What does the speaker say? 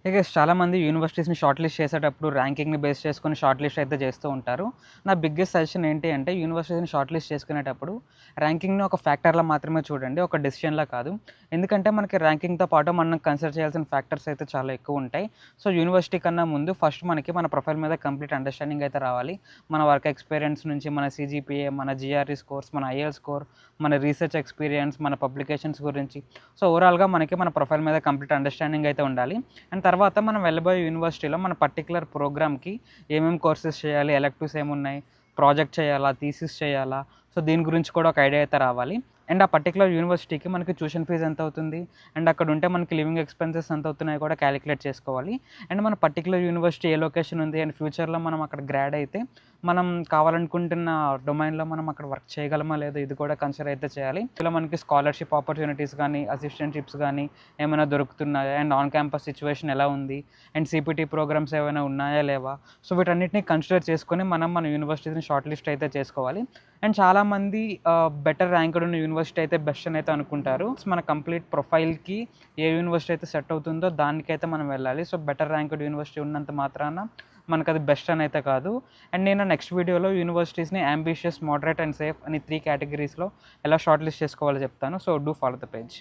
ఇక చాలామంది యూనివర్సిటీస్‌ని short list చేసేటప్పుడు ర్యాంకింగ్‌ని బేస్ చేసుకొని షార్ట్ లిస్ట్ అయితే చేస్తూ ఉంటారు. నా బిగ్గెస్ట్ సజెషన్ ఏంటి అంటే యూనివర్సిటీస్‌ని షార్ట్ లిస్ట్ చేసుకునేటప్పుడు ర్యాంకింగ్‌ని ఒక ఫ్యాక్టర్‌లా మాత్రమే చూడండి. ఒక డెసిషన్‌లా కాదు. ఎందుకంటే మనకి ర్యాంకింగ్‌తో పాటు మనం కన్సిడర్ చేయాల్సిన ఫ్యాక్టర్స్ అయితే చాలా ఎక్కువ ఉంటాయి. సో, యూనివర్సిటీ కన్నా ముందు ఫస్ట్ మనకి మన ప్రొఫైల్ మీద కంప్లీట్ అండర్‌స్టాండింగ్ అయితే రావాలి. మన వర్క్ ఎక్స్‌పీరియన్స్ నుంచి మన సీజీపీఏ, మన జీఆర్ఈ స్కోర్స్, మన ఐఎల్ స్కోర్, మన రీసెర్చ్ ఎక్స్‌పీరియన్స్, మన పబ్లికేషన్స్ గురించి. సో, ఓవరాల్‌గా మనకి మన ప్రొఫైల్ మీద కంప్లీట్ అండర్‌స్టాండింగ్ అయితే ఉండాలి. అండ్ తర్వాత మనం వెళ్ళబోయే యూనివర్సిటీలో మన పర్టిక్యులర్ ప్రోగ్రామ్‌కి ఏమేమి కోర్సెస్ చేయాలి, ఎలెక్టివ్స్ ఏమున్నాయి, ప్రాజెక్ట్ చేయాలా, థీసిస్ చేయాలా, సో దీని గురించి కూడా ఒక ఐడియా అయితే రావాలి. అండ్ ఆ పర్టిక్యులర్ యూనివర్సిటీకి మనకి ట్యూషన్ ఫీజ్ ఎంత అవుతుంది, అండ్ అక్కడ ఉంటే మనకి లివింగ్ ఎక్స్పెన్సెస్ ఎంత అవుతున్నాయో కూడా క్యాలిక్యులేట్ చేసుకోవాలి. అండ్ మన పర్టిక్యులర్ యూనివర్సిటీ ఏ లొకేషన్ ఉంది అండ్ ఫ్యూచర్లో మనం అక్కడ గ్రాడ్ అయితే మనం కావాలనుకుంటున్న డొమైన్లో మనం అక్కడ వర్క్ చేయగలమా లేదా ఇది కూడా కన్సిడర్ అయితే చేయాలి. ఇలా మనకి స్కాలర్షిప్ ఆపర్చునిటీస్ కానీ, అసిస్టెంట్‌షిప్స్ కానీ ఏమైనా దొరుకుతున్నాయా, అండ్ ఆన్ క్యాంపస్ సిచ్యువేషన్ ఎలా ఉంది, అండ్ సీపీటీ ప్రోగ్రామ్స్ ఏమైనా ఉన్నాయా లేవా, సో వీటన్నిటిని కన్సిడర్ చేసుకొని మనం మన యూనివర్సిటీని షార్ట్ లిస్ట్ అయితే చేసుకోవాలి. అండ్ చాలామంది బెటర్ ర్యాంక్డ్ ఉన్న యూనివర్సిటీ అయితే బెస్ట్ అని అయితే అనుకుంటారు. మన కంప్లీట్ ప్రొఫైల్‌కి ఏ యూనివర్సిటీ అయితే సెట్ అవుతుందో దానికైతే మనం వెళ్ళాలి. సో బెటర్ ర్యాంక్డ్ యూనివర్సిటీ ఉన్నంత మాత్రాన మనకది బెస్ట్ అని అయితే కాదు. అండ్ నేను నెక్స్ట్ వీడియోలో యూనివర్సిటీస్‌ని యాంబిషియస్, మోడరేట్ అండ్ సేఫ్ అని 3 కేటగిరీస్‌లో ఎలా షార్ట్ లిస్ట్ చేసుకోవాలో చెప్తాను. So do follow the page.